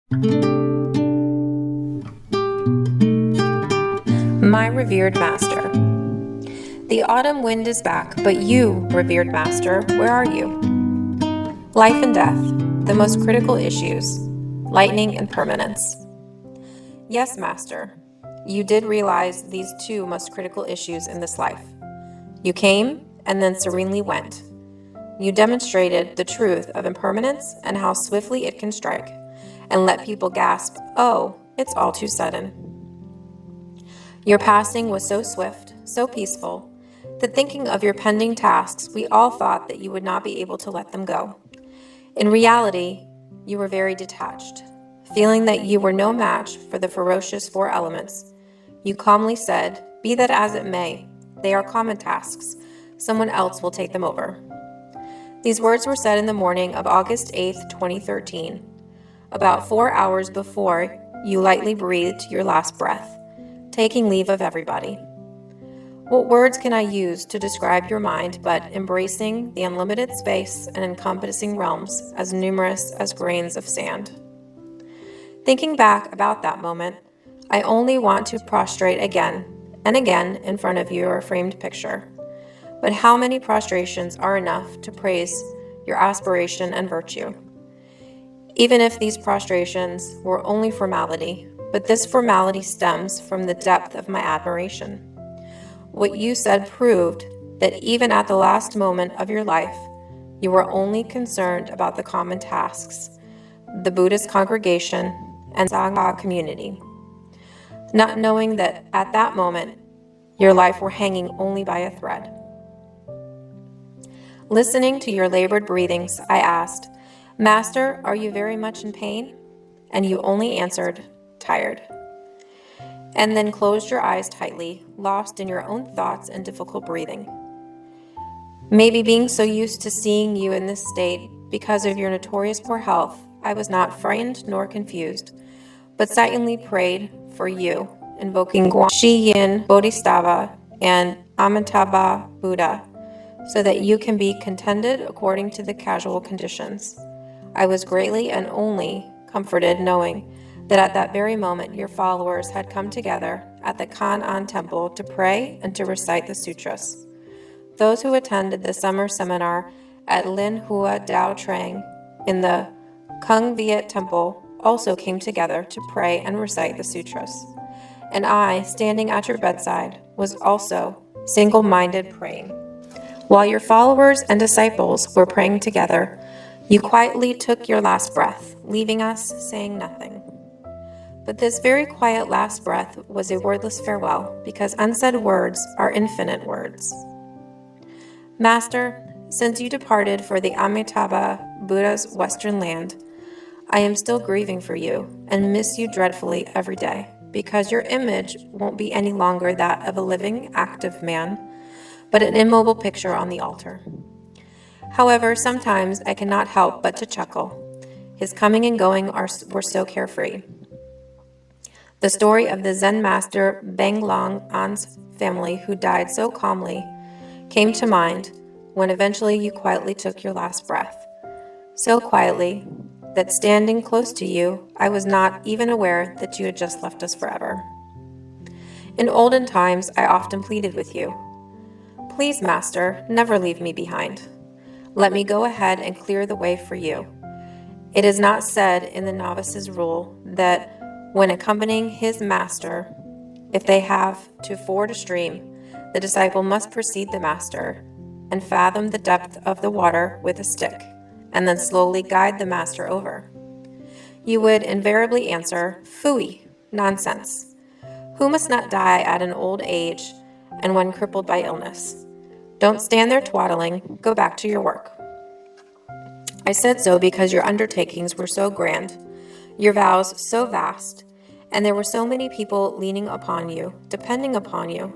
My revered master. The autumn wind is back, but you, revered master, where are you? Life and death, the most critical issues, lightning and permanence. Yes, master, you did realize these two most critical issues in this life. You came and then serenely went. You demonstrated the truth of impermanence and how swiftly it can strike, and let people gasp, "Oh, it's all too sudden." Your passing was so swift, so peaceful, that thinking of your pending tasks, we all thought that you would not be able to let them go. In reality, you were very detached, feeling that you were no match for the ferocious four elements. You calmly said, "Be that as it may, they are common tasks. Someone else will take them over." These words were said in the morning of August 8th, 2013, about 4 hours before you lightly breathed your last breath, taking leave of everybody. What words can I use to describe your mind but embracing the unlimited space and encompassing realms as numerous as grains of sand? Thinking back about that moment, I only want to prostrate again and again in front of your framed picture. But how many prostrations are enough to praise your aspiration and virtue? Even if these prostrations were only formality, but this formality stems from the depth of my admiration. What you said proved that even at the last moment of your life, you were only concerned about the common tasks, the Buddhist congregation, and Sangha community, not knowing that at that moment, your life were hanging only by a thread. Listening to your labored breathings, I asked, "Master, are you very much in pain?" And you only answered, "Tired." And then closed your eyes tightly, lost in your own thoughts and difficult breathing. Maybe being so used to seeing you in this state because of your notorious poor health, I was not frightened nor confused, but silently prayed for you, invoking Shi Yin Bodhisattva and Amitabha Buddha, so that you can be contented according to the casual conditions. I was greatly and only comforted knowing that at that very moment your followers had come together at the Kan'an temple to pray and to recite the sutras. Those who attended the summer seminar at Lin Hua Dao Trang in the Kung Viet temple also came together to pray and recite the sutras. And I, standing at your bedside, was also single-minded praying. While your followers and disciples were praying together, you quietly took your last breath, leaving us saying nothing. But this very quiet last breath was a wordless farewell, because unsaid words are infinite words. Master, since you departed for the Amitabha Buddha's western land, I am still grieving for you and miss you dreadfully every day, because your image won't be any longer that of a living, active man, but an immobile picture on the altar. However, sometimes I cannot help but to chuckle. His coming and going were so carefree. The story of the Zen master Beng Long An's family, who died so calmly, came to mind when eventually you quietly took your last breath. So quietly that standing close to you, I was not even aware that you had just left us forever. In olden times, I often pleaded with you, "Please, Master, never leave me behind. Let me go ahead and clear the way for you." It is not said in the novice's rule that when accompanying his master, if they have to ford a stream, the disciple must precede the master and fathom the depth of the water with a stick, and then slowly guide the master over. You would invariably answer, "Phooey, nonsense. Who must not die at an old age and when crippled by illness? Don't stand there twaddling, go back to your work." I said so because your undertakings were so grand, your vows so vast, and there were so many people leaning upon you, depending upon you.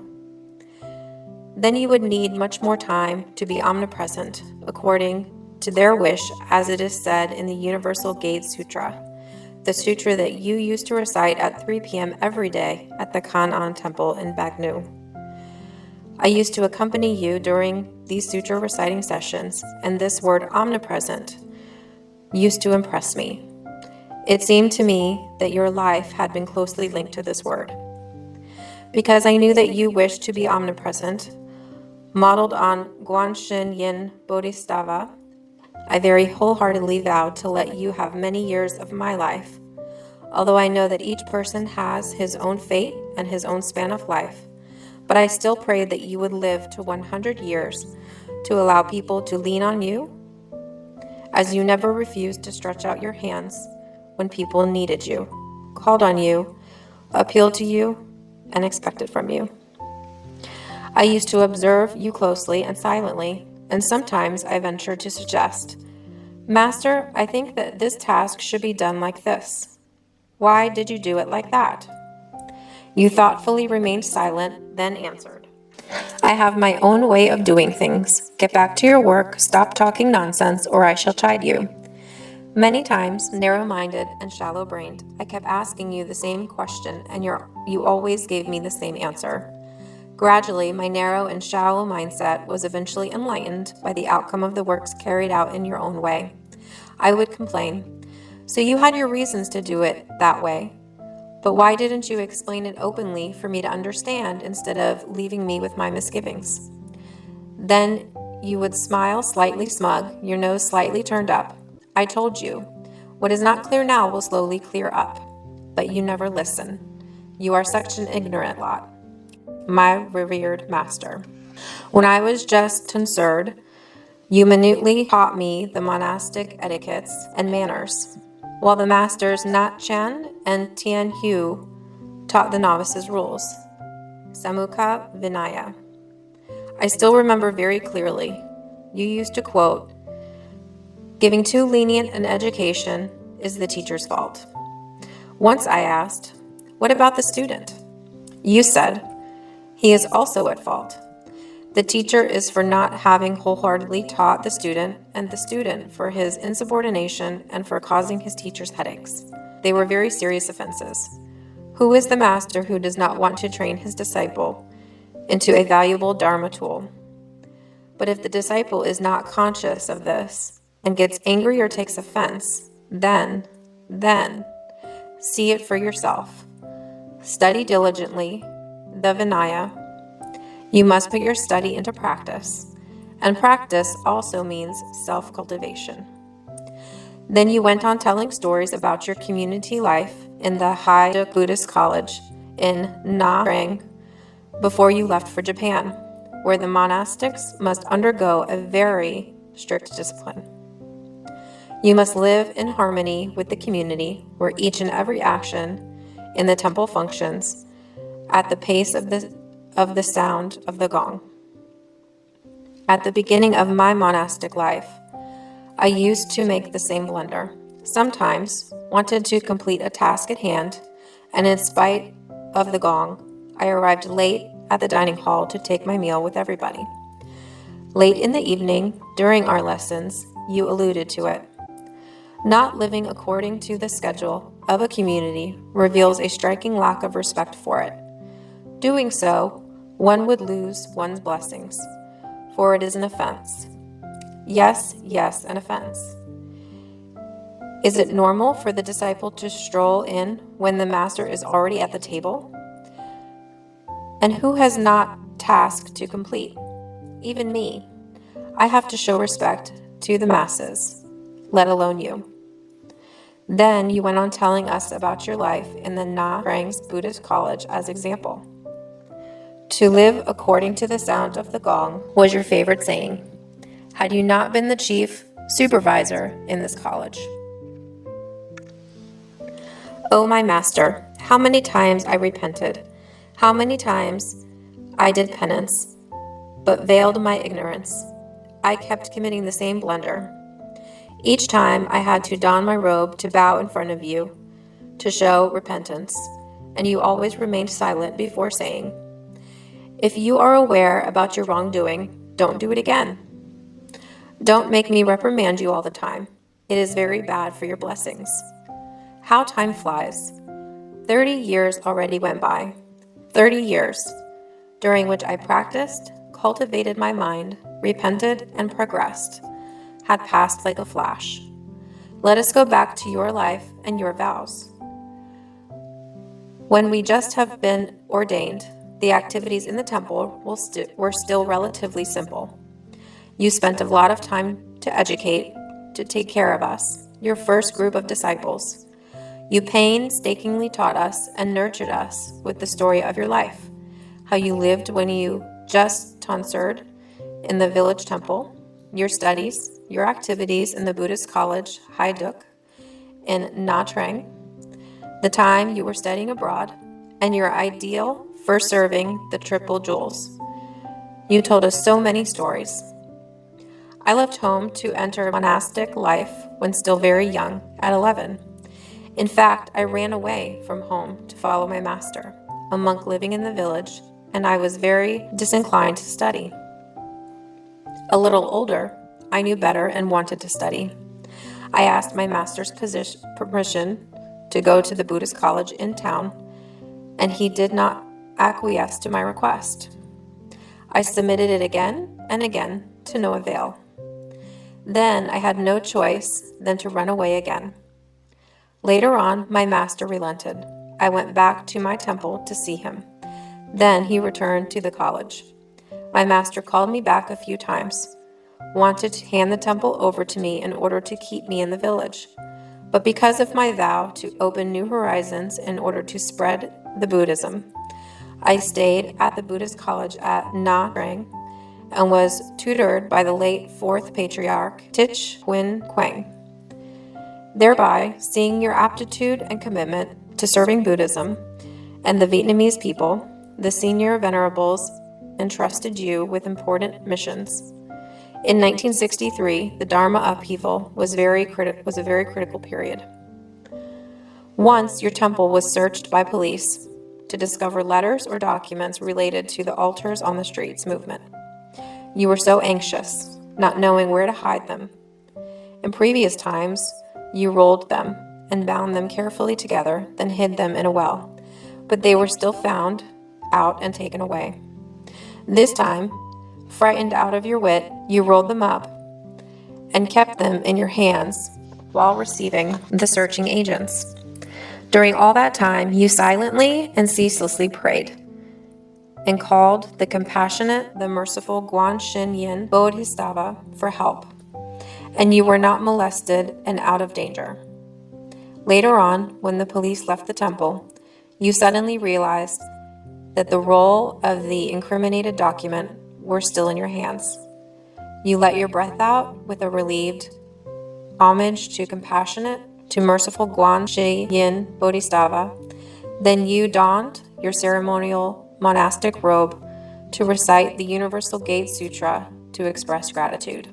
Then you would need much more time to be omnipresent, according to their wish, as it is said in the Universal Gate Sutra, the sutra that you used to recite at 3 p.m. every day at the Kan'an temple in Bagnu. I used to accompany you during these sutra reciting sessions, and this word omnipresent used to impress me. It seemed to me that your life had been closely linked to this word. Because I knew that you wished to be omnipresent, modeled on Guanshin Yin Bodhisattva, I very wholeheartedly vowed to let you have many years of my life. Although I know that each person has his own fate and his own span of life, but I still prayed that you would live to 100 years to allow people to lean on you, as you never refused to stretch out your hands when people needed you, called on you, appealed to you, and expected from you. I used to observe you closely and silently, and sometimes I ventured to suggest, Master, I think that this task should be done like this. Why did you do it like that? You thoughtfully remained silent, then answered, I have my own way of doing things. Get back to your work, stop talking nonsense, or I shall chide you. Many times, narrow-minded and shallow-brained, I kept asking you the same question, and you always gave me the same answer. Gradually, my narrow and shallow mindset was eventually enlightened by the outcome of the works carried out in your own way. I would complain, so you had your reasons to do it that way, but why didn't you explain it openly for me to understand instead of leaving me with my misgivings? Then you would smile slightly smug, your nose slightly turned up. I told you, what is not clear now will slowly clear up, but you never listen. You are such an ignorant lot. My revered master. When I was just tonsured, you minutely taught me the monastic etiquettes and manners, while the masters Nat Chan and Tian Hu taught the novices rules. Samukha Vinaya. I still remember very clearly, you used to quote, giving too lenient an education is the teacher's fault. Once I asked, what about the student? You said, he is also at fault. The teacher is for not having wholeheartedly taught the student, and the student for his insubordination and for causing his teacher's headaches. They were very serious offenses. Who is the master who does not want to train his disciple into a valuable Dharma tool? But if the disciple is not conscious of this and gets angry or takes offense, then, see it for yourself. Study diligently the Vinaya. You must put your study into practice, and practice also means self-cultivation. Then you went on telling stories about your community life in the High Buddhist College in Nha Trang before you left for Japan, where the monastics must undergo a very strict discipline. You must live in harmony with the community, where each and every action in the temple functions at the pace of the sound of the gong. At the beginning of my monastic life, I used to make the same blunder. Sometimes wanted to complete a task at hand, and in spite of the gong, I arrived late at the dining hall to take my meal with everybody. Late in the evening, during our lessons, you alluded to it. Not living according to the schedule of a community reveals a striking lack of respect for it. Doing so, one would lose one's blessings, for it is an offense. Yes, an offense. Is it normal for the disciple to stroll in when the master is already at the table? And who has not task to complete? Even me. I have to show respect to the masses, let alone you. Then you went on telling us about your life in the Nha Trang Buddhist College as example. To live according to the sound of the gong was your favorite saying, had you not been the chief supervisor in this college. Oh, my master, how many times I repented, how many times I did penance, but veiled my ignorance. I kept committing the same blunder. Each time I had to don my robe to bow in front of you, to show repentance, and you always remained silent before saying, if you are aware about your wrongdoing, don't do it again. Don't make me reprimand you all the time. It is very bad for your blessings. How time flies. 30 years already went by. 30 years, during which I practiced, cultivated my mind, repented, and progressed, had passed like a flash. Let us go back to your life and your vows. When we just have been ordained, the activities in the temple were still relatively simple. You spent a lot of time to educate, to take care of us, your first group of disciples. You painstakingly taught us and nurtured us with the story of your life, how you lived when you just tonsured in the village temple, your studies, your activities in the Buddhist college, Duk, in Nha Trang, the time you were studying abroad, and your ideal for serving the Triple Jewels. You told us so many stories. I left home to enter monastic life when still very young, at 11. In fact, I ran away from home to follow my master, a monk living in the village, and I was very disinclined to study. A little older, I knew better and wanted to study. I asked my master's permission to go to the Buddhist college in town, and he did not acquiesce to my request. I submitted it again and again to no avail. Then I had no choice than to run away again. Later on, my master relented. I went back to my temple to see him. Then he returned to the college. My master called me back a few times, wanted to hand the temple over to me in order to keep me in the village. But because of my vow to open new horizons in order to spread the Buddhism, I stayed at the Buddhist college at Nha Trang and was tutored by the late fourth patriarch Thích Quảng. Thereby, seeing your aptitude and commitment to serving Buddhism and the Vietnamese people, the senior venerables entrusted you with important missions. In 1963, the Dharma upheaval was a very critical period. Once your temple was searched by police to discover letters or documents related to the altars on the streets movement. You were so anxious, not knowing where to hide them. In previous times, you rolled them and bound them carefully together, then hid them in a well, but they were still found out and taken away. This time, frightened out of your wit, you rolled them up and kept them in your hands while receiving the searching agents. During all that time, you silently and ceaselessly prayed and called the compassionate, the merciful Guan Shin Yin Bodhisattva for help, and you were not molested and out of danger. Later on, when the police left the temple, you suddenly realized that the roll of the incriminated document were still in your hands. You let your breath out with a relieved homage to compassionate, to merciful Guan Shi Yin Bodhisattva. Then you donned your ceremonial monastic robe to recite the Universal Gate Sutra to express gratitude.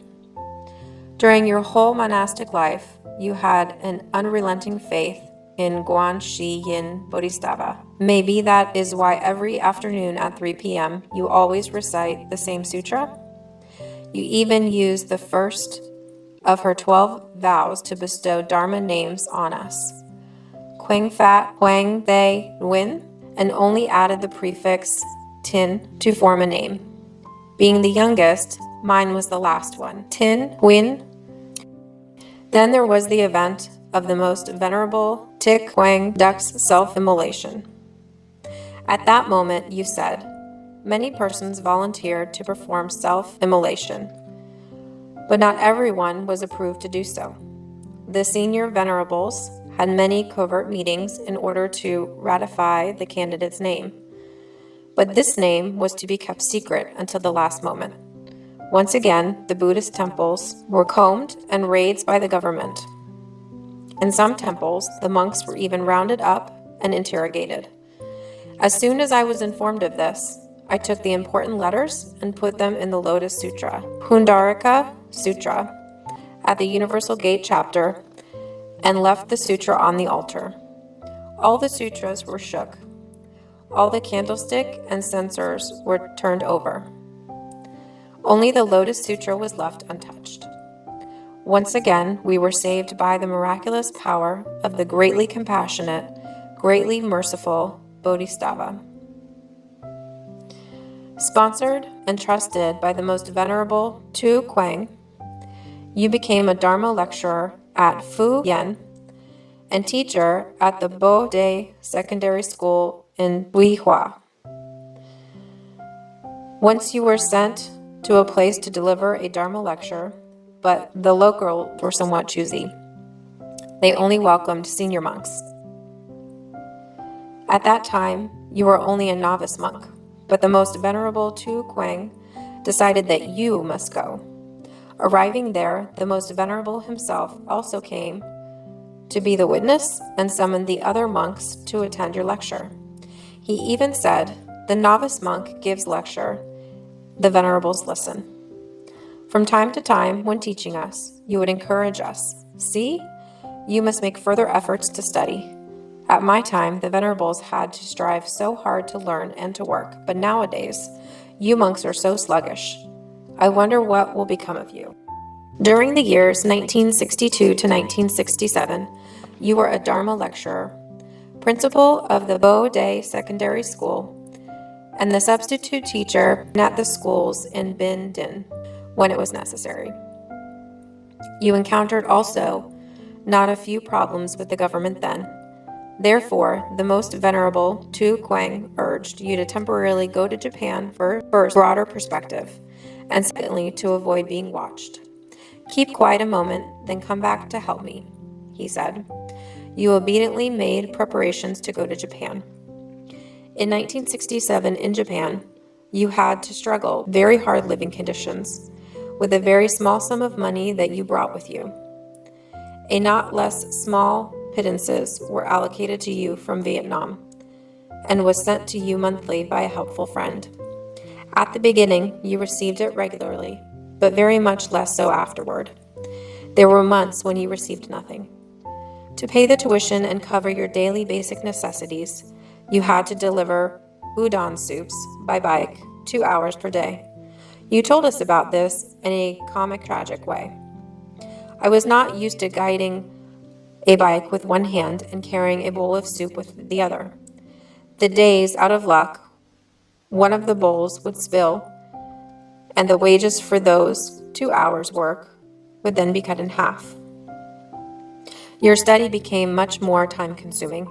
During your whole monastic life, you had an unrelenting faith in Guan Shi Yin Bodhisattva. Maybe that is why every afternoon at 3 p.m. you always recite the same sutra. You even use the first of her 12 vows to bestow Dharma names on us. Quang Fat, Quang Thay, Nguyen, and only added the prefix Tin to form a name. Being the youngest, mine was the last one. Tin, Nguyen. Then there was the event of the most venerable Thích Quảng Duc's self-immolation. At that moment, you said, many persons volunteered to perform self-immolation, but not everyone was approved to do so. The senior venerables had many covert meetings in order to ratify the candidate's name, but this name was to be kept secret until the last moment. Once again, the Buddhist temples were combed and raided by the government. In some temples, the monks were even rounded up and interrogated. As soon as I was informed of this, I took the important letters and put them in the Lotus Sutra, Pundarika Sutra, at the Universal Gate chapter, and left the sutra on the altar. All the sutras were shook. All the candlestick and censers were turned over. Only the Lotus Sutra was left untouched. Once again, we were saved by the miraculous power of the greatly compassionate, greatly merciful Bodhisattva. Sponsored and trusted by the most venerable Tu Quang, you became a Dharma lecturer at Fu Yen and teacher at the Bo Day Secondary School in Buihua. Once you were sent to a place to deliver a Dharma lecture, but the locals were somewhat choosy. They only welcomed senior monks. At that time, you were only a novice monk, but the most venerable Tu Kuang decided that you must go. Arriving there, the most venerable himself also came to be the witness and summoned the other monks to attend your lecture. He even said, "The novice monk gives lecture, the venerables listen." From time to time, when teaching us, you would encourage us, "See, you must make further efforts to study." At my time, the venerables had to strive so hard to learn and to work, but nowadays, you monks are so sluggish. I wonder what will become of you. During the years 1962 to 1967, you were a Dharma lecturer, principal of the Bo Day Secondary School, and the substitute teacher at the schools in Bin Din when it was necessary. You encountered also not a few problems with the government then. Therefore, the most venerable Tu Kuang urged you to temporarily go to Japan for first broader perspective, and secondly, to avoid being watched. "Keep quiet a moment, then come back to help me," he said. You obediently made preparations to go to Japan. In 1967 in Japan, you had to struggle very hard living conditions with a very small sum of money that you brought with you. A not less small pittances were allocated to you from Vietnam and was sent to you monthly by a helpful friend. At the beginning, you received it regularly, but very much less so afterward. There were months when you received nothing. To pay the tuition and cover your daily basic necessities, you had to deliver udon soups by bike 2 hours per day. You told us about this in a comic tragic way. I was not used to guiding a bike with one hand and carrying a bowl of soup with the other. The days, out of luck, one of the bowls would spill, and the wages for those 2 hours' work would then be cut in half. Your study became much more time-consuming.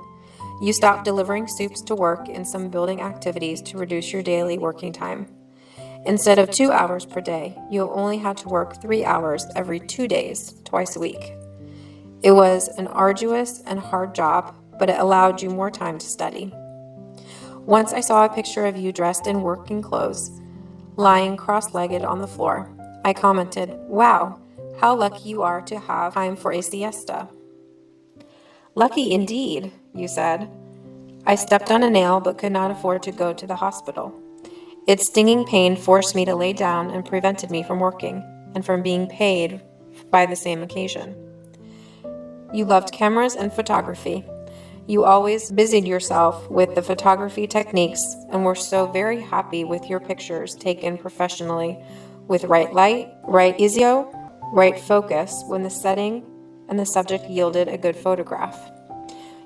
You stopped delivering soups to work in some building activities to reduce your daily working time. Instead of 2 hours per day, you only had to work 3 hours every 2 days, twice a week. It was an arduous and hard job, but it allowed you more time to study. Once I saw a picture of you dressed in working clothes, lying cross-legged on the floor. I commented, "Wow, how lucky you are to have time for a siesta." "Lucky indeed," you said. "I stepped on a nail but could not afford to go to the hospital. Its stinging pain forced me to lay down and prevented me from working and from being paid by the same occasion." You loved cameras and photography. You always busied yourself with the photography techniques and were so very happy with your pictures taken professionally with right light, right ISO, right focus when the setting and the subject yielded a good photograph.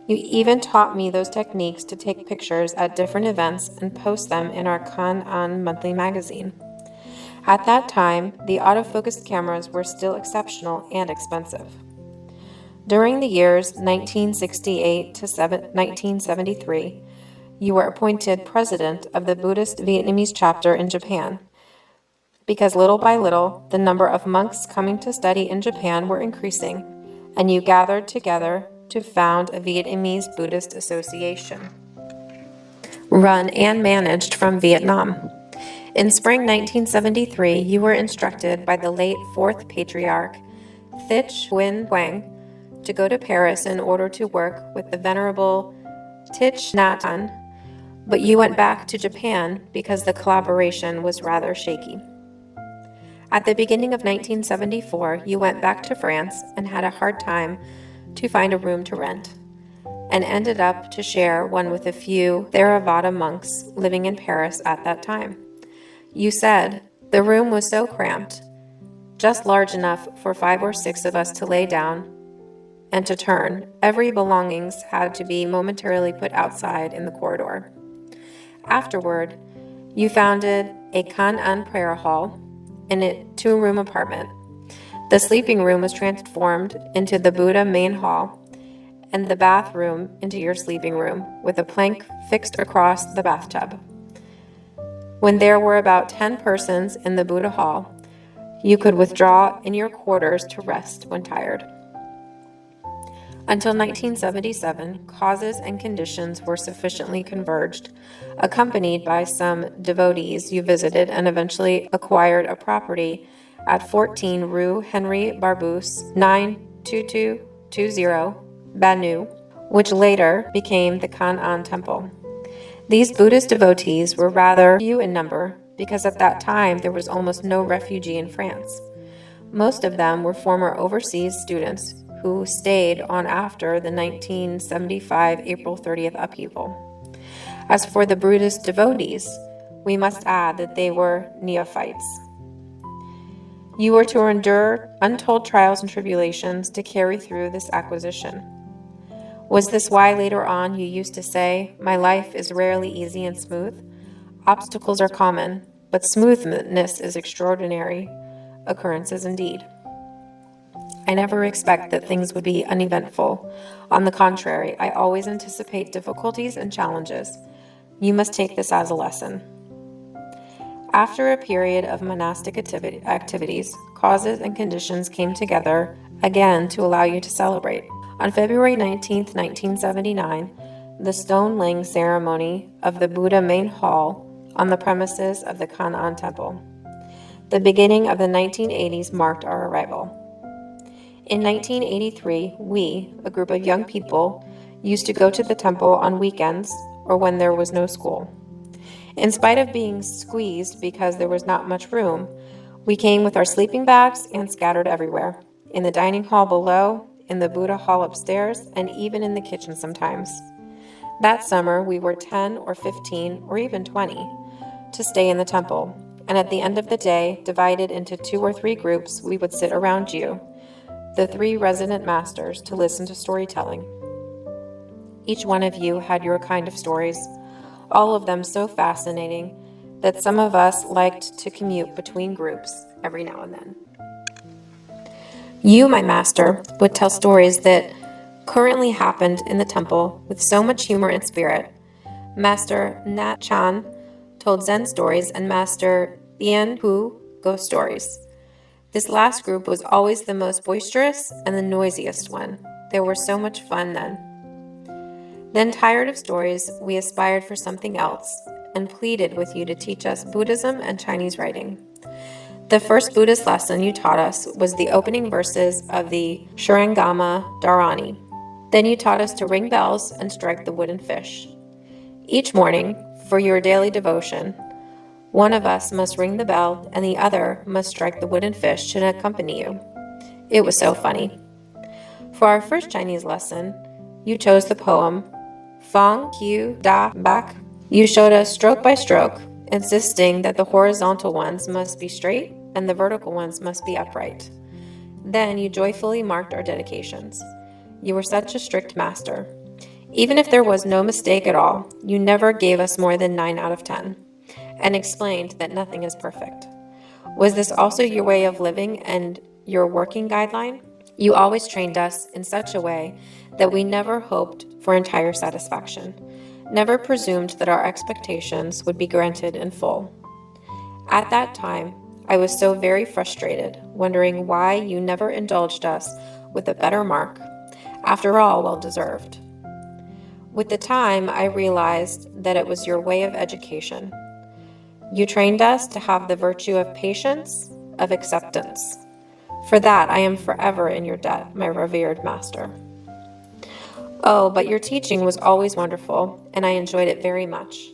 You even taught me those techniques to take pictures at different events and post them in our Kan-an monthly magazine. At that time, the autofocus cameras were still exceptional and expensive. During the years 1968 to 1973, you were appointed president of the Buddhist Vietnamese chapter in Japan, because little by little, the number of monks coming to study in Japan were increasing, and you gathered together to found a Vietnamese Buddhist association, run and managed from Vietnam. In spring 1973, you were instructed by the late fourth patriarch, Thich Quang, to go to Paris in order to work with the Venerable Thich Nhat Hanh, but you went back to Japan because the collaboration was rather shaky. At the beginning of 1974, you went back to France and had a hard time to find a room to rent, and ended up to share one with a few Theravada monks living in Paris at that time. You said, "The room was so cramped, just large enough for 5 or 6 of us to lay down and to turn. Every belongings had to be momentarily put outside in the corridor." Afterward, you founded a Kan-an prayer hall in a 2-room apartment. The sleeping room was transformed into the Buddha main hall, and the bathroom into your sleeping room, with a plank fixed across the bathtub. When there were about 10 persons in the Buddha hall, you could withdraw in your quarters to rest when tired. Until 1977, causes and conditions were sufficiently converged, accompanied by some devotees you visited and eventually acquired a property at 14 Rue Henry Barbusse, 92220, Banu, which later became the Kan'an Temple. These Buddhist devotees were rather few in number because at that time there was almost no refugee in France. Most of them were former overseas students who stayed on after the 1975 April 30th upheaval. As for the Buddhist devotees, we must add that they were neophytes. You were to endure untold trials and tribulations to carry through this acquisition. Was this why later on you used to say, "My life is rarely easy and smooth"? Obstacles are common, but smoothness is extraordinary occurrences indeed. I never expect that things would be uneventful. On the contrary, I always anticipate difficulties and challenges. You must take this as a lesson. After a period of monastic activities, causes and conditions came together again to allow you to celebrate. On February 19th, 1979, the stone laying ceremony of the Buddha main hall on the premises of the Kan'an Temple. The beginning of the 1980s marked our arrival. In 1983, we, a group of young people, used to go to the temple on weekends or when there was no school. In spite of being squeezed because there was not much room, we came with our sleeping bags and scattered everywhere, in the dining hall below, in the Buddha hall upstairs, and even in the kitchen sometimes. That summer, we were 10 or 15 or even 20 to stay in the temple, and at the end of the day, divided into 2 or 3 groups, we would sit around you, the 3 resident masters, to listen to storytelling. Each one of you had your kind of stories, all of them so fascinating that some of us liked to commute between groups every now and then. You, my master, would tell stories that currently happened in the temple with so much humor and spirit. Master Nat Chan told Zen stories and Master Bien Hu ghost stories. This last group was always the most boisterous and the noisiest one. There were so much fun then. Then, tired of stories, we aspired for something else and pleaded with you to teach us Buddhism and Chinese writing. The first Buddhist lesson you taught us was the opening verses of the Shurangama Dharani. Then you taught us to ring bells and strike the wooden fish. Each morning, for your daily devotion, one of us must ring the bell and the other must strike the wooden fish to accompany you. It was so funny. For our first Chinese lesson, you chose the poem Fang Qiu Da Bak. You showed us stroke by stroke, insisting that the horizontal ones must be straight and the vertical ones must be upright. Then you joyfully marked our dedications. You were such a strict master. Even if there was no mistake at all, you never gave us more than 9 out of 10, and explained that nothing is perfect. Was this also your way of living and your working guideline? You always trained us in such a way that we never hoped for entire satisfaction, never presumed that our expectations would be granted in full. At that time, I was so very frustrated, wondering why you never indulged us with a better mark, after all, well-deserved. With the time, I realized that it was your way of education. You trained us to have the virtue of patience, of acceptance. For that, I am forever in your debt, my revered master. Oh, but your teaching was always wonderful, and I enjoyed it very much.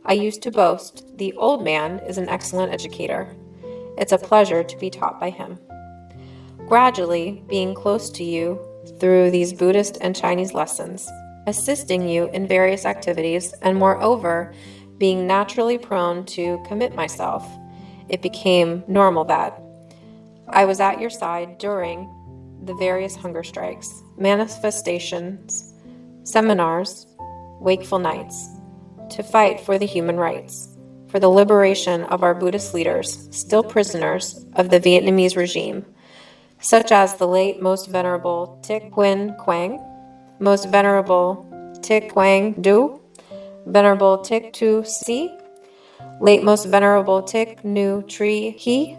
I used to boast, the old man is an excellent educator. It's a pleasure to be taught by him. Gradually, being close to you through these Buddhist and Chinese lessons, assisting you in various activities, and moreover, being naturally prone to commit myself, it became normal that I was at your side during the various hunger strikes, manifestations, seminars, wakeful nights, to fight for the human rights, for the liberation of our Buddhist leaders, still prisoners of the Vietnamese regime, such as the late Most Venerable TKN Quang, Most Venerable TKN Du, Venerable Tik Tu Si, late Most Venerable Tik Nu Tri He,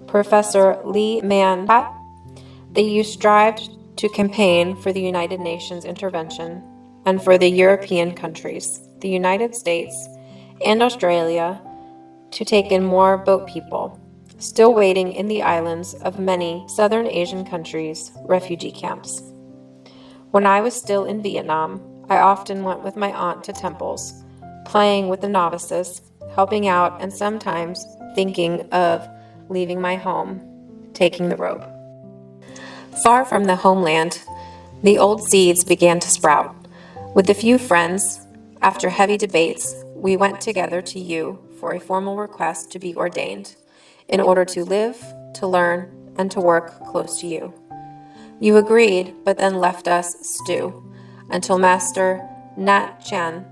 Professor Lee Man Pat, that you strived to campaign for the United Nations intervention and for the European countries, the United States, and Australia to take in more boat people, still waiting in the islands of many Southern Asian countries' refugee camps. When I was still in Vietnam, I often went with my aunt to temples, playing with the novices, helping out, and sometimes thinking of leaving my home, taking the robe. Far from the homeland, the old seeds began to sprout. With a few friends, after heavy debates, we went together to you for a formal request to be ordained, in order to live, to learn, and to work close to you. You agreed, but then left us stew, until Master Nat Chan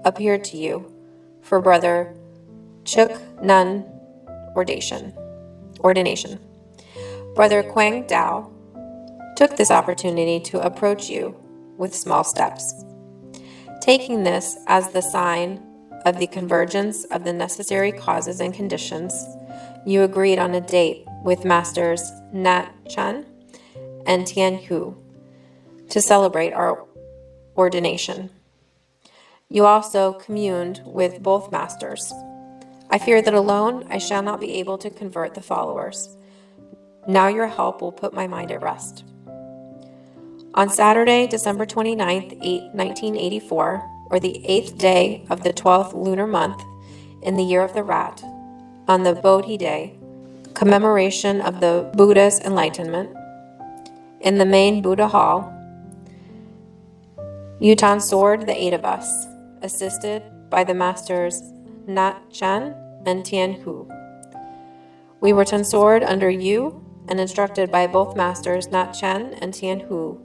appeared to you for Brother Chuk Nun ordination. Brother Quang Dao took this opportunity to approach you with small steps. Taking this as the sign of the convergence of the necessary causes and conditions, you agreed on a date with Masters Nat Chan and Tian Hu to celebrate our ordination. You also communed with both masters. I fear that alone I shall not be able to convert the followers. Now your help will put my mind at rest. On Saturday, December 29th, 1984, or the 8th day of the 12th lunar month in the year of the rat, on the Bodhi day, commemoration of the Buddha's enlightenment, in the main Buddha hall, you tonsured the 8 of us, assisted by the masters Nat Chan and Tian Hu. We were tonsured under you and instructed by both masters Nat Chan and Tian Hu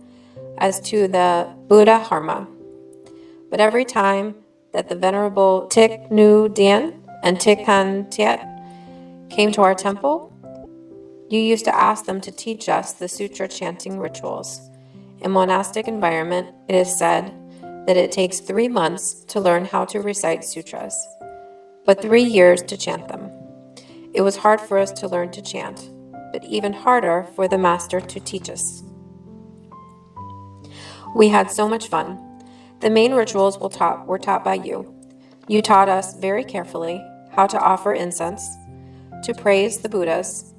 as to the Buddha Dharma. But every time that the Venerable Thich Nhat Hanh and Thich Nhat Hanh came to our temple, you used to ask them to teach us the sutra chanting rituals. In monastic environment, it is said that it takes 3 months to learn how to recite sutras, but 3 years to chant them. It was hard for us to learn to chant, but even harder for the master to teach us. We had so much fun. The main rituals were taught by you. You taught us very carefully how to offer incense, to praise the Buddhas,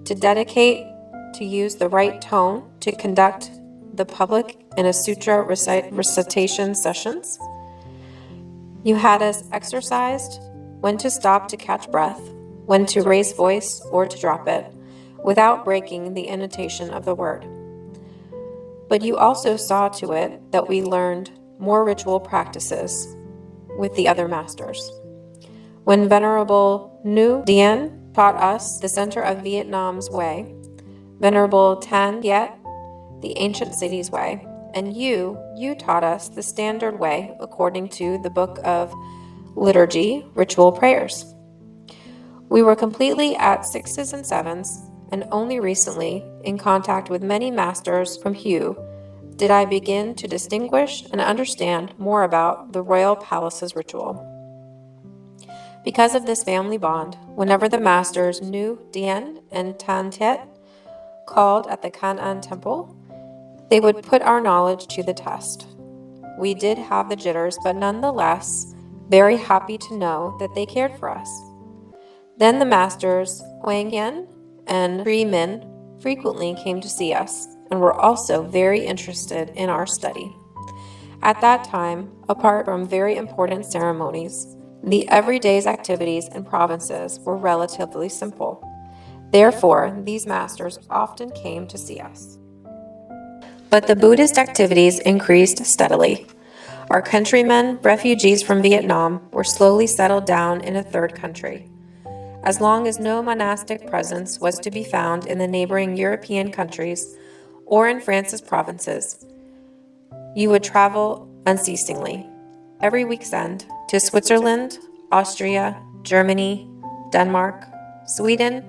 to dedicate, to use the right tone to conduct the public in a sutra recitation sessions. You had us exercised when to stop to catch breath, when to raise voice or to drop it, without breaking the intonation of the word. But you also saw to it that we learned more ritual practices with the other masters. When Venerable Nhu Dien taught us the center of Vietnam's way, Venerable Tan Viet, the ancient city's way, and you taught us the standard way according to the book of liturgy, ritual prayers. We were completely at 6s and 7s, and only recently, in contact with many masters from Hue, did I begin to distinguish and understand more about the royal palace's ritual. Because of this family bond, whenever the masters Nhu Dien and Tan Tiet called at the Kan'an temple, they would put our knowledge to the test. We did have the jitters, but nonetheless, very happy to know that they cared for us. Then the masters Huang Yen and Pri Min frequently came to see us and were also very interested in our study. At that time, apart from very important ceremonies, the everyday's activities and provinces were relatively simple. Therefore, these masters often came to see us. But the Buddhist activities increased steadily. Our countrymen, refugees from Vietnam, were slowly settled down in a third country. As long as no monastic presence was to be found in the neighboring European countries or in France's provinces, you would travel unceasingly, every week's end, to Switzerland, Austria, Germany, Denmark, Sweden,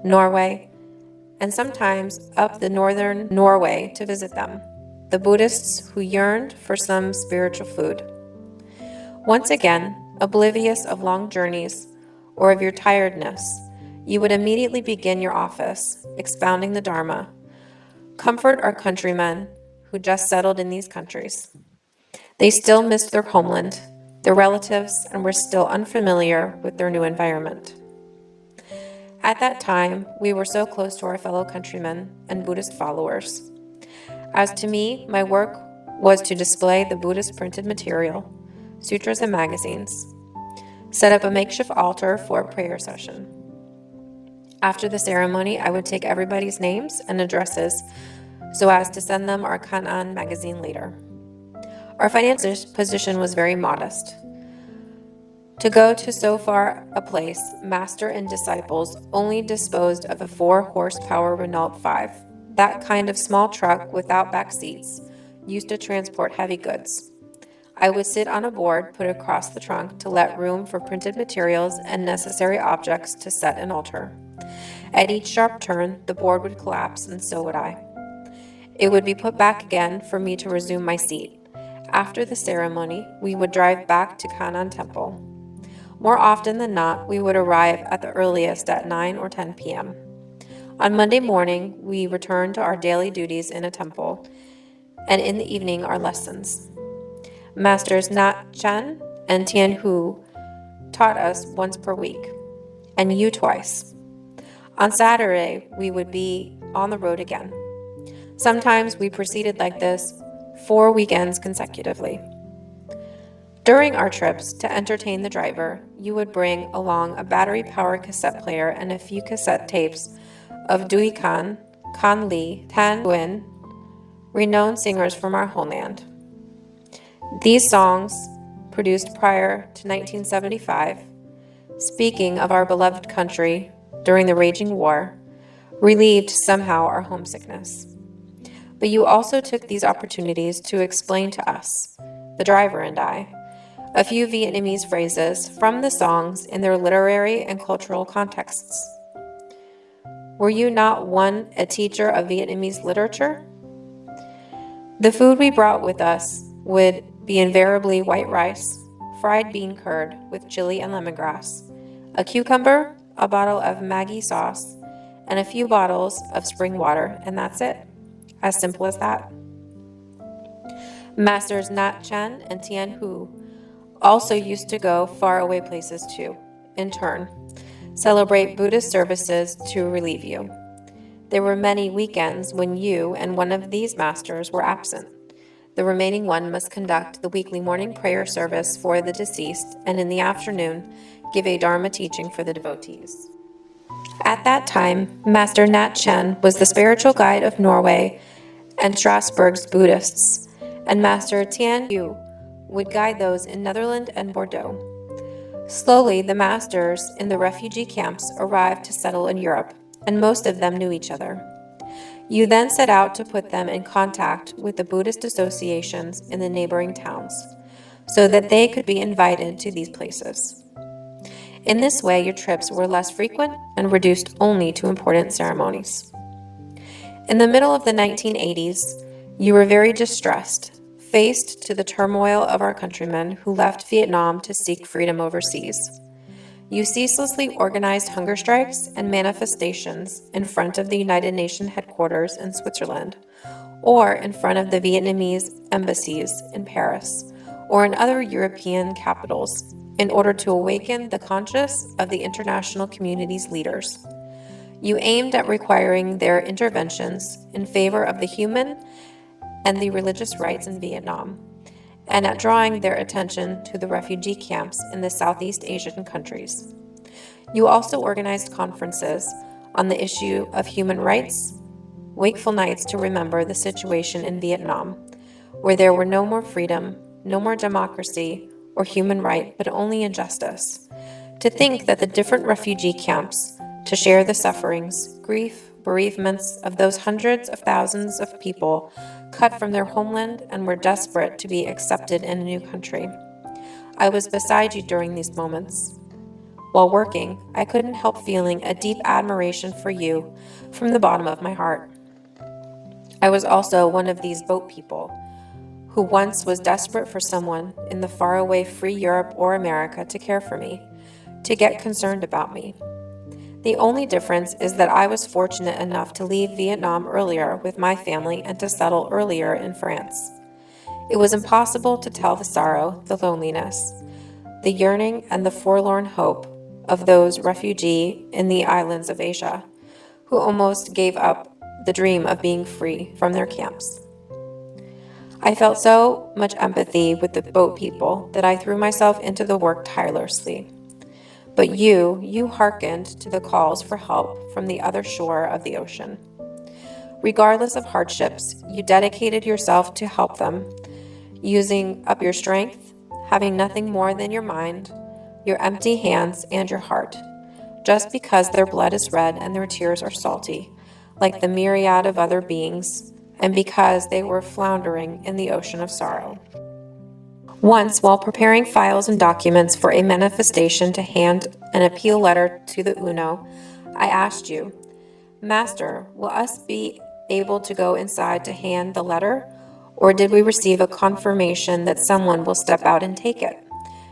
Norway, and sometimes up the northern Norway to visit them, the Buddhists who yearned for some spiritual food. Once again, oblivious of long journeys or of your tiredness, you would immediately begin your office, expounding the Dharma. Comfort our countrymen who just settled in these countries. They still missed their homeland, their relatives, and were still unfamiliar with their new environment. At that time, we were so close to our fellow countrymen and Buddhist followers. As to me, my work was to display the Buddhist printed material, sutras and magazines, set up a makeshift altar for a prayer session. After the ceremony, I would take everybody's names and addresses so as to send them our Kan'an magazine later. Our financial position was very modest. To go to so far a place, master and disciples only disposed of a 4-horsepower Renault 5, that kind of small truck without back seats, used to transport heavy goods. I would sit on a board put across the trunk to let room for printed materials and necessary objects to set an altar. At each sharp turn, the board would collapse, and so would I. It would be put back again for me to resume my seat. After the ceremony, we would drive back to Kan'an Temple. More often than not, we would arrive at the earliest at 9 or 10 p.m. On Monday morning, we returned to our daily duties in a temple, and in the evening, our lessons. Masters Nat Chen and Tian Hu taught us once per week, and you twice. On Saturday, we would be on the road again. Sometimes we proceeded like this 4 weekends consecutively. During our trips, to entertain the driver, you would bring along a battery-powered cassette player and a few cassette tapes of Dui Kan, Kan Li, Tan Nguyen, renowned singers from our homeland. These songs, produced prior to 1975, speaking of our beloved country during the raging war, relieved somehow our homesickness. But you also took these opportunities to explain to us, the driver and I, a few Vietnamese phrases from the songs in their literary and cultural contexts. Were you not a teacher of Vietnamese literature? The food we brought with us would be invariably white rice, fried bean curd with chili and lemongrass, a cucumber, a bottle of Maggi sauce, and a few bottles of spring water, and that's it. As simple as that. Masters Nat Chen and Tian Hu also used to go faraway places too, in turn, celebrate Buddhist services to relieve you. There were many weekends when you and one of these masters were absent. The remaining one must conduct the weekly morning prayer service for the deceased, and in the afternoon, give a Dharma teaching for the devotees. At that time, Master Nat Chen was the spiritual guide of Norway and Strasbourg's Buddhists, and Master Tian Hu would guide those in Netherlands and Bordeaux. Slowly, the masters in the refugee camps arrived to settle in Europe, and most of them knew each other. You then set out to put them in contact with the Buddhist associations in the neighboring towns, so that they could be invited to these places. In this way, your trips were less frequent and reduced only to important ceremonies. In the middle of the 1980s, you were very distressed, faced to the turmoil of our countrymen who left Vietnam to seek freedom overseas. You ceaselessly organized hunger strikes and manifestations in front of the United Nations headquarters in Switzerland, or in front of the Vietnamese embassies in Paris, or in other European capitals, in order to awaken the conscience of the international community's leaders. You aimed at requiring their interventions in favor of the human and the religious rights in Vietnam, and at drawing their attention to the refugee camps in the Southeast Asian countries. You also organized conferences on the issue of human rights, wakeful nights to remember the situation in Vietnam, where there were no more freedom, no more democracy or human right, but only injustice. To think that the different refugee camps, to share the sufferings, grief, bereavements of those hundreds of thousands of people cut from their homeland and were desperate to be accepted in a new country. I was beside you during these moments. While working, I couldn't help feeling a deep admiration for you from the bottom of my heart. I was also one of these boat people who once was desperate for someone in the faraway free Europe or America to care for me, to get concerned about me. The only difference is that I was fortunate enough to leave Vietnam earlier with my family and to settle earlier in France. It was impossible to tell the sorrow, the loneliness, the yearning, and the forlorn hope of those refugees in the islands of Asia who almost gave up the dream of being free from their camps. I felt so much empathy with the boat people that I threw myself into the work tirelessly. But you hearkened to the calls for help from the other shore of the ocean. Regardless of hardships, you dedicated yourself to help them, using up your strength, having nothing more than your mind, your empty hands, and your heart, just because their blood is red and their tears are salty, like the myriad of other beings, and because they were floundering in the ocean of sorrow. Once, while preparing files and documents for a manifestation to hand an appeal letter to the UNO, I asked you, "Master, will us be able to go inside to hand the letter, or did we receive a confirmation that someone will step out and take it?"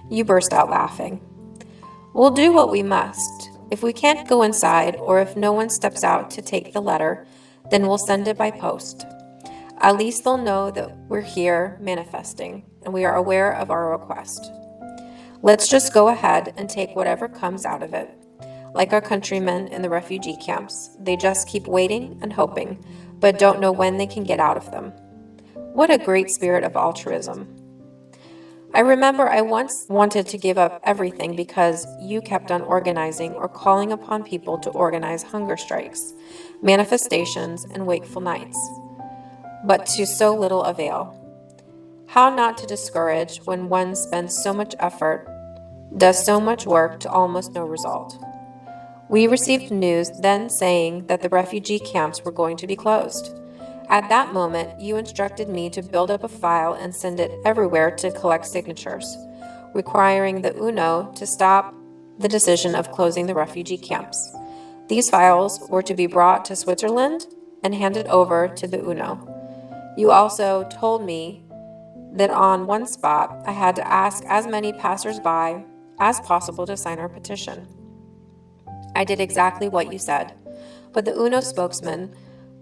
You burst out laughing. "We'll do what we must. If we can't go inside, or if no one steps out to take the letter, then we'll send it by post. At least they'll know that we're here manifesting, and we are aware of our request. Let's just go ahead and take whatever comes out of it. Like our countrymen in the refugee camps, they just keep waiting and hoping, but don't know when they can get out of them." What a great spirit of altruism. I remember I once wanted to give up everything because you kept on organizing or calling upon people to organize hunger strikes, manifestations, and wakeful nights, but to so little avail. How not to discourage when one spends so much effort, does so much work to almost no result. We received news then saying that the refugee camps were going to be closed. At that moment, you instructed me to build up a file and send it everywhere to collect signatures, requiring the UNO to stop the decision of closing the refugee camps. These files were to be brought to Switzerland and handed over to the UNO. You also told me that on one spot I had to ask as many passers-by as possible to sign our petition. I did exactly what you said, but the UNO spokesman,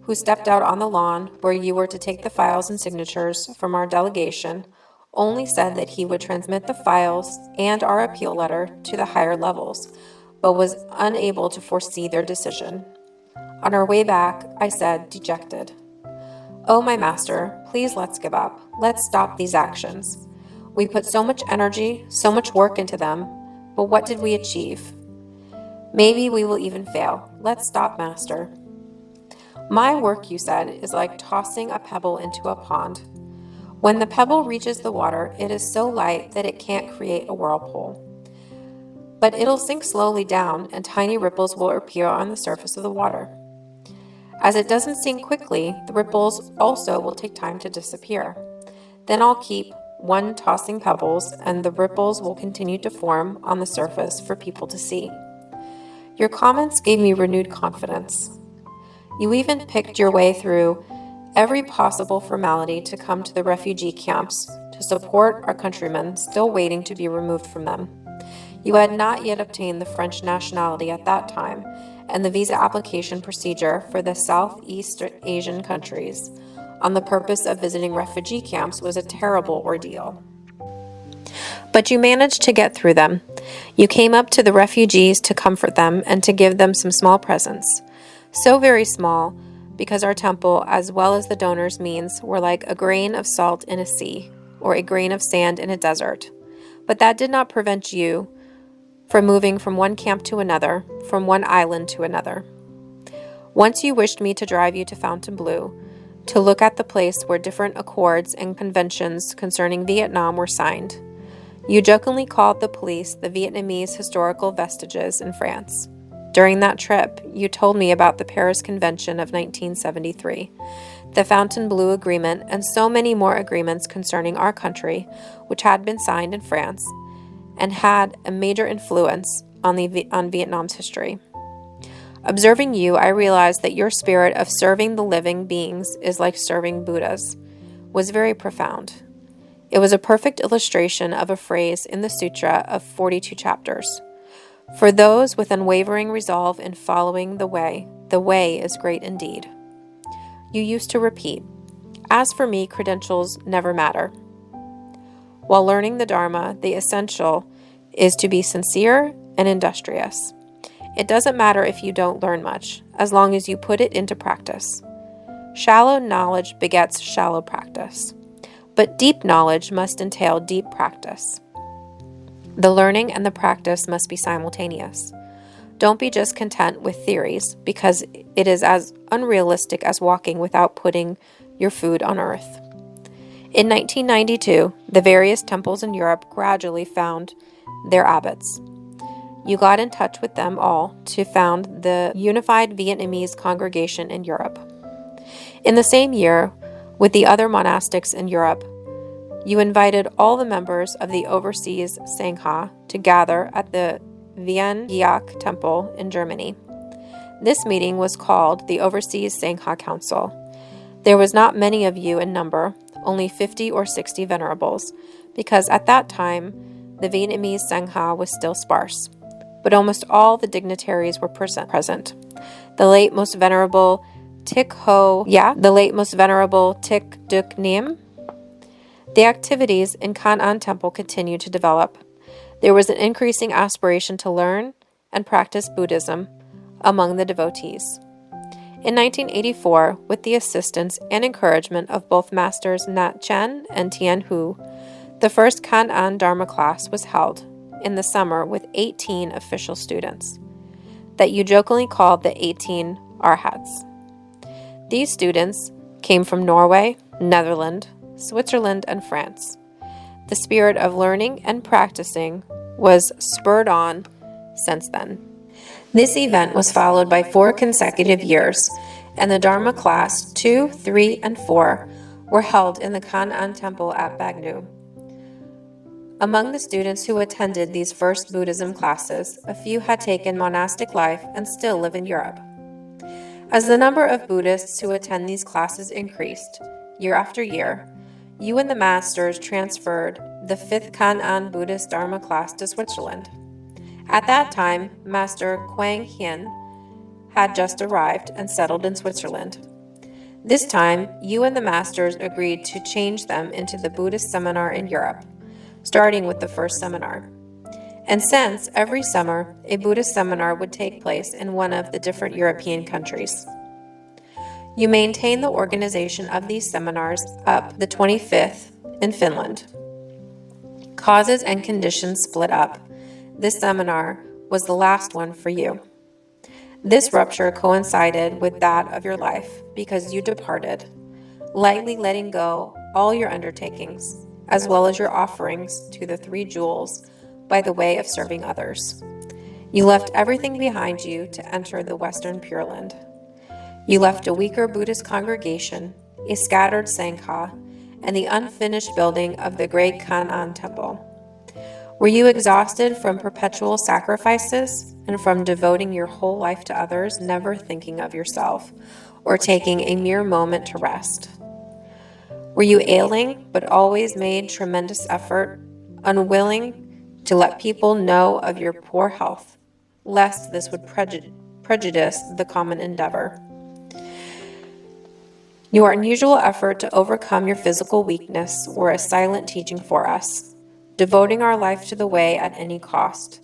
who stepped out on the lawn where you were to take the files and signatures from our delegation, only said that he would transmit the files and our appeal letter to the higher levels, but was unable to foresee their decision. On our way back, I said, dejected, "Oh, my master, please let's give up. Let's stop these actions. We put so much energy, so much work into them, but what did we achieve? Maybe we will even fail. Let's stop, master." My work, you said, is like tossing a pebble into a pond. When the pebble reaches the water, it is so light that it can't create a whirlpool. But it'll sink slowly down, and tiny ripples will appear on the surface of the water. As it doesn't sink quickly, the ripples also will take time to disappear. Then I'll keep one tossing pebbles, and the ripples will continue to form on the surface for people to see. Your comments gave me renewed confidence. You even picked your way through every possible formality to come to the refugee camps to support our countrymen still waiting to be removed from them. You had not yet obtained the French nationality at that time, and the visa application procedure for the Southeast Asian countries on the purpose of visiting refugee camps was a terrible ordeal. But you managed to get through them. You came up to the refugees to comfort them and to give them some small presents. So very small, because our temple, as well as the donors' means, were like a grain of salt in a sea, or a grain of sand in a desert. But that did not prevent you from moving from one camp to another, from one island to another. Once you wished me to drive you to Fontainebleau, to look at the place where different accords and conventions concerning Vietnam were signed. You jokingly called the police the Vietnamese historical vestiges in France. During that trip, you told me about the Paris Convention of 1973, the Fontainebleau Agreement, and so many more agreements concerning our country, which had been signed in France and had a major influence on Vietnam's history. Observing you, I realized that your spirit of serving the living beings is like serving Buddhas, was very profound. It was a perfect illustration of a phrase in the sutra of 42 chapters. For those with unwavering resolve in following the way is great indeed. You used to repeat, as for me, credentials never matter. While learning the Dharma, the essential is to be sincere and industrious. It doesn't matter if you don't learn much, as long as you put it into practice. Shallow knowledge begets shallow practice, but deep knowledge must entail deep practice. The learning and the practice must be simultaneous. Don't be just content with theories, because it is as unrealistic as walking without putting your food on earth. In 1992, the various temples in Europe gradually found their abbots. You got in touch with them all to found the Unified Vietnamese Congregation in Europe. In the same year, with the other monastics in Europe, you invited all the members of the overseas Sangha to gather at the Vian-Giak Temple in Germany. This meeting was called the Overseas Sangha Council. There was not many of you in number, only 50 or 60 venerables, because at that time the Vietnamese Sangha was still sparse. But almost all the dignitaries were present. The late most venerable Thích Duc Nim. The activities in Kan An Temple continued to develop. There was an increasing aspiration to learn and practice Buddhism among the devotees. In 1984, with the assistance and encouragement of both Masters Nat Chen and Tien Hu, the first Kan An Dharma class was held in the summer with 18 official students, that you jokingly called the 18 Arhats. These students came from Norway, Netherlands, Switzerland, and France. The spirit of learning and practicing was spurred on since then. This event was followed by 4 consecutive years, and the Dharma class 2, 3, and 4 were held in the Kan An Temple at Bagnu. Among the students who attended these first Buddhism classes, a few had taken monastic life and still live in Europe. As the number of Buddhists who attend these classes increased, year after year, you and the masters transferred the 5th Kan An Buddhist Dharma class to Switzerland. At that time, Master Quang Hien had just arrived and settled in Switzerland. This time, you and the masters agreed to change them into the Buddhist seminar in Europe, starting with the first seminar. And since every summer, a Buddhist seminar would take place in one of the different European countries. You maintain the organization of these seminars up the 25th in Finland. Causes and conditions split up. This seminar was the last one for you. This rupture coincided with that of your life because you departed, lightly letting go all your undertakings, as well as your offerings to the 3 jewels by the way of serving others. You left everything behind you to enter the Western Pure Land. You left a weaker Buddhist congregation, a scattered Sangha, and the unfinished building of the great Kan An Temple. Were you exhausted from perpetual sacrifices and from devoting your whole life to others, never thinking of yourself or taking a mere moment to rest? Were you ailing, but always made tremendous effort, unwilling to let people know of your poor health, lest this would prejudice the common endeavor? Your unusual effort to overcome your physical weakness were a silent teaching for us, devoting our life to the way at any cost,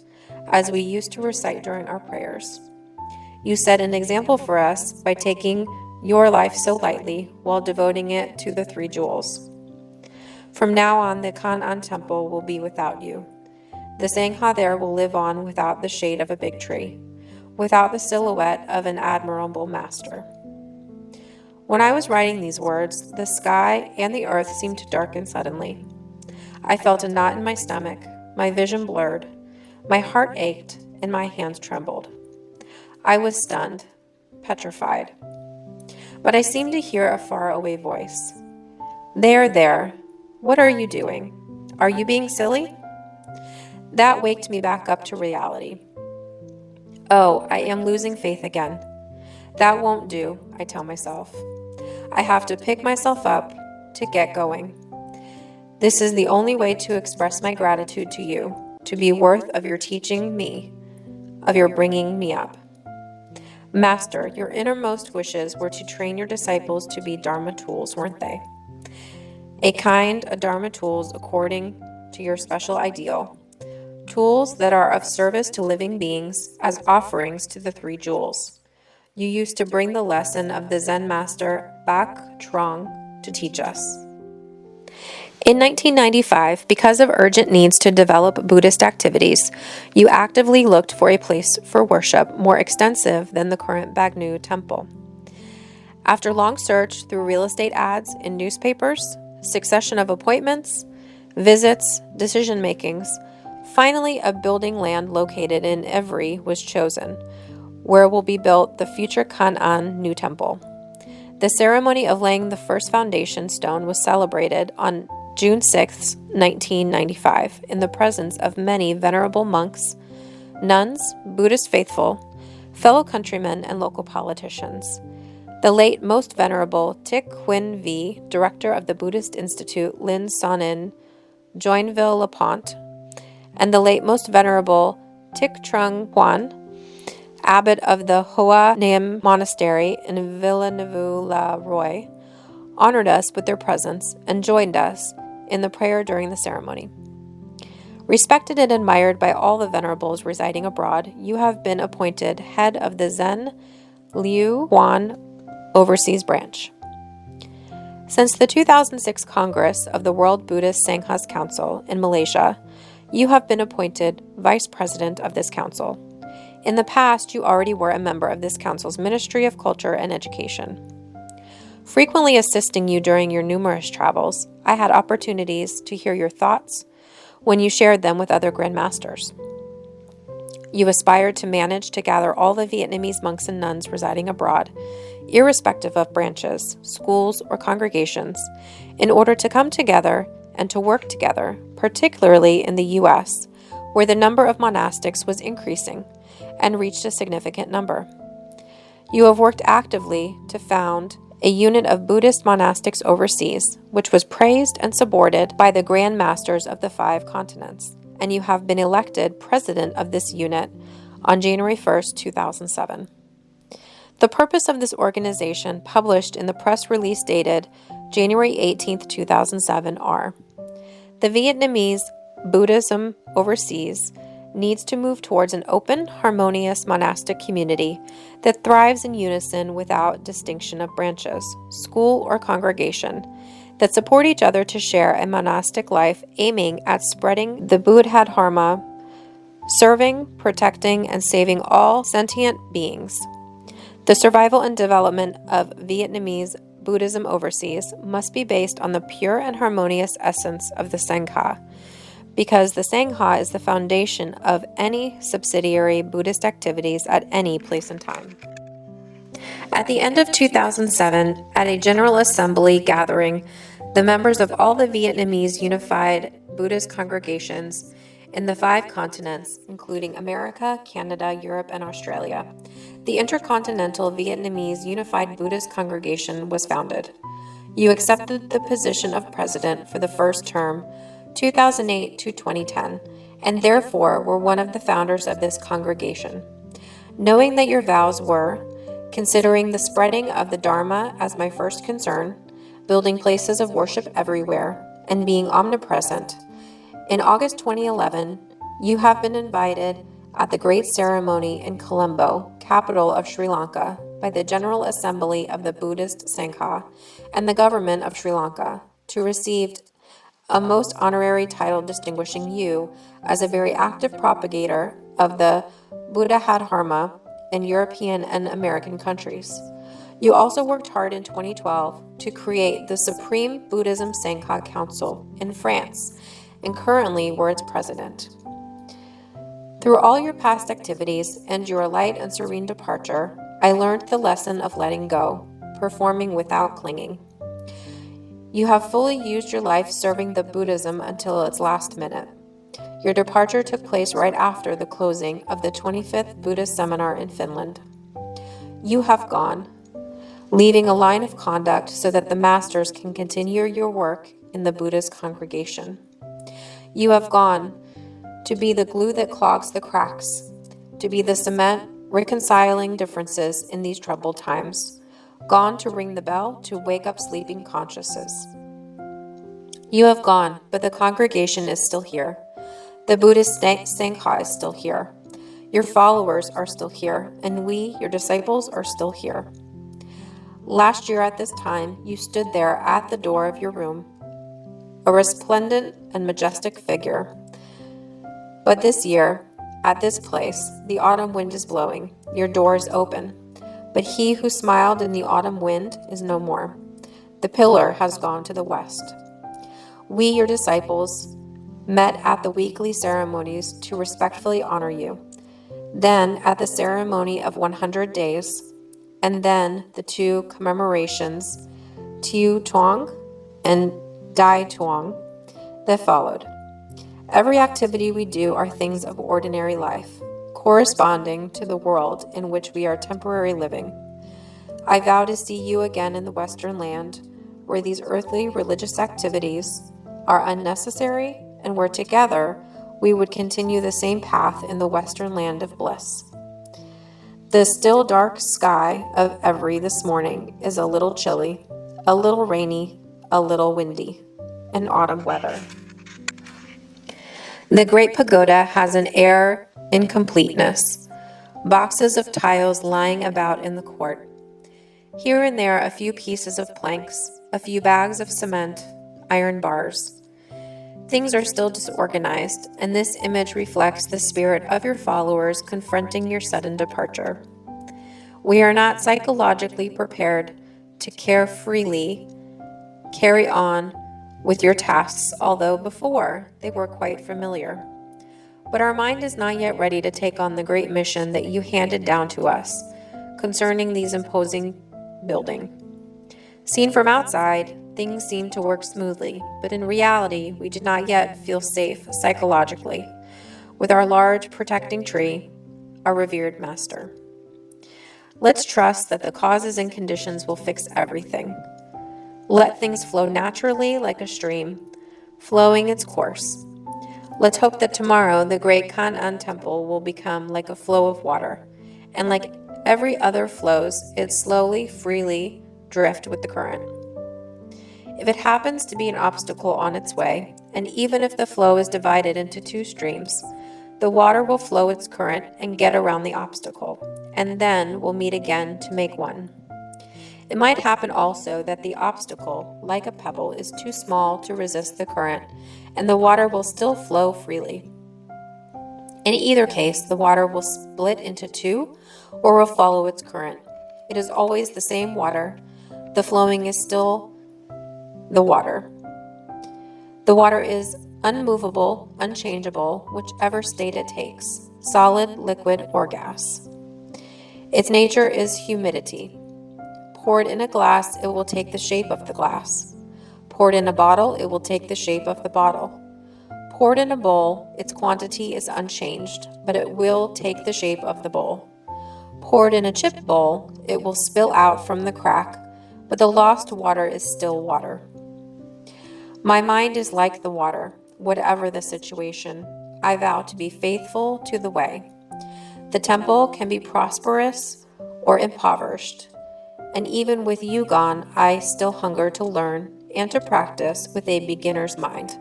as we used to recite during our prayers. You set an example for us by taking your life so lightly while devoting it to the 3 jewels. From now on, the Kan An Temple will be without you. The Sangha there will live on without the shade of a big tree, without the silhouette of an admirable master. When I was writing these words, the sky and the earth seemed to darken suddenly. I felt a knot in my stomach, my vision blurred, my heart ached, and my hands trembled. I was stunned, petrified. But I seemed to hear a faraway voice. There, what are you doing? Are you being silly? That waked me back up to reality. Oh, I am losing faith again. That won't do, I tell myself. I have to pick myself up to get going. This is the only way to express my gratitude to you, to be worth of your teaching me, of your bringing me up. Master, your innermost wishes were to train your disciples to be Dharma tools, weren't they? A kind of Dharma tools according to your special ideal. Tools that are of service to living beings as offerings to the three jewels. You used to bring the lesson of the Zen master Bak Trong to teach us. In 1995, because of urgent needs to develop Buddhist activities, you actively looked for a place for worship more extensive than the current Bagnu temple. After long search through real estate ads in newspapers, succession of appointments, visits, decision-makings, finally a building land located in Evry was chosen, where will be built the future Kan'an new temple. The ceremony of laying the first foundation stone was celebrated on June 6, 1995, in the presence of many venerable monks, nuns, Buddhist faithful, fellow countrymen, and local politicians. The late Most Venerable TKN V, director of the Buddhist Institute Lin Sonin, Joinville-le-Pont, and the late Most Venerable Thich Trung Quan, abbot of the Hoa Nam Monastery in Villeneuve-la-Roi, honored us with their presence and joined us in the prayer during the ceremony. Respected and admired by all the venerables residing abroad, you have been appointed head of the Zen Liu Huan Overseas Branch. Since the 2006 Congress of the World Buddhist Sanghas Council in Malaysia, you have been appointed vice president of this council. In the past, you already were a member of this council's Ministry of Culture and Education. Frequently assisting you during your numerous travels, I had opportunities to hear your thoughts when you shared them with other Grand Masters. You aspired to manage to gather all the Vietnamese monks and nuns residing abroad, irrespective of branches, schools, or congregations, in order to come together and to work together, particularly in the U.S., where the number of monastics was increasing and reached a significant number. You have worked actively to found a unit of Buddhist monastics overseas, which was praised and supported by the Grand Masters of the 5 continents, and you have been elected president of this unit on January 1st, 2007. The purpose of this organization, published in the press release dated January 18th, 2007, are: the Vietnamese Buddhism overseas needs to move towards an open, harmonious monastic community that thrives in unison without distinction of branches, school, or congregation, that support each other to share a monastic life aiming at spreading the Buddha Dharma, serving, protecting, and saving all sentient beings. The survival and development of Vietnamese Buddhism overseas must be based on the pure and harmonious essence of the Sangha, because the Sangha is the foundation of any subsidiary Buddhist activities at any place and time. At the end of 2007, at a General Assembly gathering, the members of all the Vietnamese unified Buddhist congregations in the 5 continents, including America, Canada, Europe, and Australia, the Intercontinental Vietnamese Unified Buddhist Congregation was founded. You accepted the position of president for the first term, 2008 to 2010, and therefore were one of the founders of this congregation. Knowing that your vows were, considering the spreading of the Dharma as my first concern, building places of worship everywhere, and being omnipresent, in August 2011, you have been invited at the great ceremony in Colombo, capital of Sri Lanka, by the General Assembly of the Buddhist Sangha and the government of Sri Lanka to receive a most honorary title distinguishing you as a very active propagator of the Buddha Dharma in European and American countries. You also worked hard in 2012 to create the Supreme Buddhism Sangha Council in France, and currently were its president. Through all your past activities and your light and serene departure, I learned the lesson of letting go, performing without clinging. You have fully used your life serving the Buddhism until its last minute. Your departure took place right after the closing of the 25th Buddhist seminar in Finland. You have gone, leaving a line of conduct so that the masters can continue your work in the Buddhist congregation. You have gone to be the glue that clogs the cracks, to be the cement reconciling differences in these troubled times, gone to ring the bell to wake up sleeping consciences. You have gone, but the congregation is still here. The Buddhist Sangha is still here. Your followers are still here, and we, your disciples, are still here. Last year at this time, you stood there at the door of your room, a resplendent and majestic figure. But this year, at this place, the autumn wind is blowing. Your door is open. But he who smiled in the autumn wind is no more. The pillar has gone to the west. We, your disciples, met at the weekly ceremonies to respectfully honor you. Then at the ceremony of 100 days, and then the 2 commemorations, Tiu Tuong and Dai Tuong, that followed. Every activity we do are things of ordinary life, corresponding to the world in which we are temporarily living. I vow to see you again in the Western land, where these earthly religious activities are unnecessary, and where together we would continue the same path in the Western land of bliss. The still dark sky of Every this morning is a little chilly, a little rainy, a little windy, and autumn weather. The great pagoda has an air incompleteness, boxes of tiles lying about in the court. Here and there a few pieces of planks, a few bags of cement, iron bars. Things are still disorganized, and this image reflects the spirit of your followers confronting your sudden departure. We are not psychologically prepared to carefreely carry on with your tasks, although before they were quite familiar. But our mind is not yet ready to take on the great mission that you handed down to us concerning these imposing building. Seen from outside, things seem to work smoothly, but in reality, we do not yet feel safe psychologically with our large protecting tree, our revered master. Let's trust that the causes and conditions will fix everything. Let things flow naturally like a stream, flowing its course. Let's hope that tomorrow the great Kan'an temple will become like a flow of water, and like every other flows, it slowly, freely drift with the current. If it happens to be an obstacle on its way, and even if the flow is divided into 2 streams, the water will flow its current and get around the obstacle, and then will meet again to make one. It might happen also that the obstacle, like a pebble, is too small to resist the current, and the water will still flow freely. In either case, the water will split into 2 or will follow its current. It is always the same water. The flowing is still the water. The water is unmovable, unchangeable, whichever state it takes, solid, liquid, or gas. Its nature is humidity. Poured in a glass, it will take the shape of the glass. Poured in a bottle, it will take the shape of the bottle. Poured in a bowl, its quantity is unchanged, but it will take the shape of the bowl. Poured in a chip bowl, it will spill out from the crack, but the lost water is still water. My mind is like the water. Whatever the situation, I vow to be faithful to the way. The temple can be prosperous or impoverished, and even with you gone, I still hunger to learn and to practice with a beginner's mind,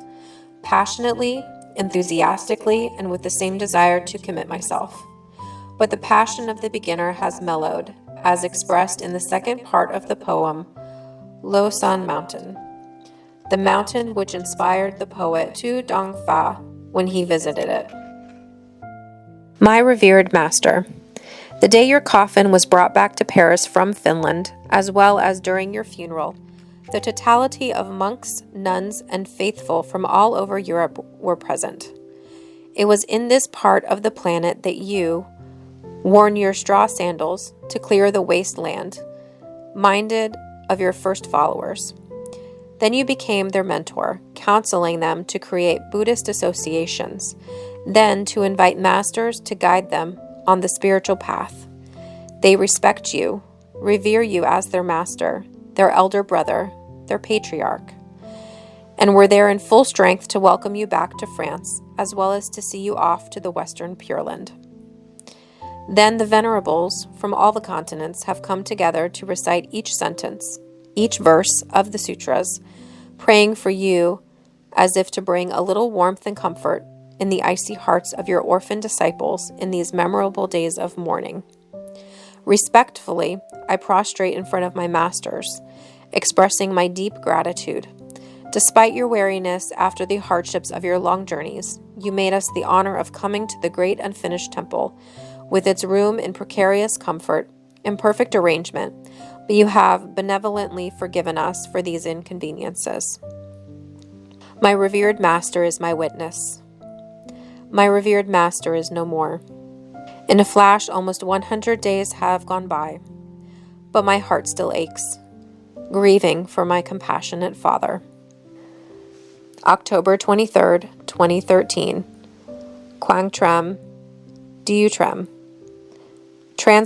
passionately, enthusiastically, and with the same desire to commit myself. But the passion of the beginner has mellowed, as expressed in the second part of the poem, Lo San Mountain, the mountain which inspired the poet Tu Dong Fa when he visited it. My revered master, the day your coffin was brought back to Paris from Finland, as well as during your funeral, the totality of monks, nuns, and faithful from all over Europe were present. It was in this part of the planet that you worn your straw sandals to clear the wasteland, minded of your first followers. Then you became their mentor, counseling them to create Buddhist associations, then to invite masters to guide them on the spiritual path. They respect you, revere you as their master, their elder brother, their patriarch, and were there in full strength to welcome you back to France, as well as to see you off to the Western Pure Land. Then the venerables from all the continents have come together to recite each sentence, each verse of the sutras, praying for you as if to bring a little warmth and comfort in the icy hearts of your orphan disciples in these memorable days of mourning. Respectfully, I prostrate in front of my masters, expressing my deep gratitude. Despite your weariness after the hardships of your long journeys, you made us the honor of coming to the great unfinished temple, with its room in precarious comfort, imperfect arrangement, but you have benevolently forgiven us for these inconveniences. My revered master is my witness. My revered master is no more. In a flash, almost 100 days have gone by, but my heart still aches, grieving for my compassionate father. October 23rd, 2013. Quảng Trang, Diệu Trạm.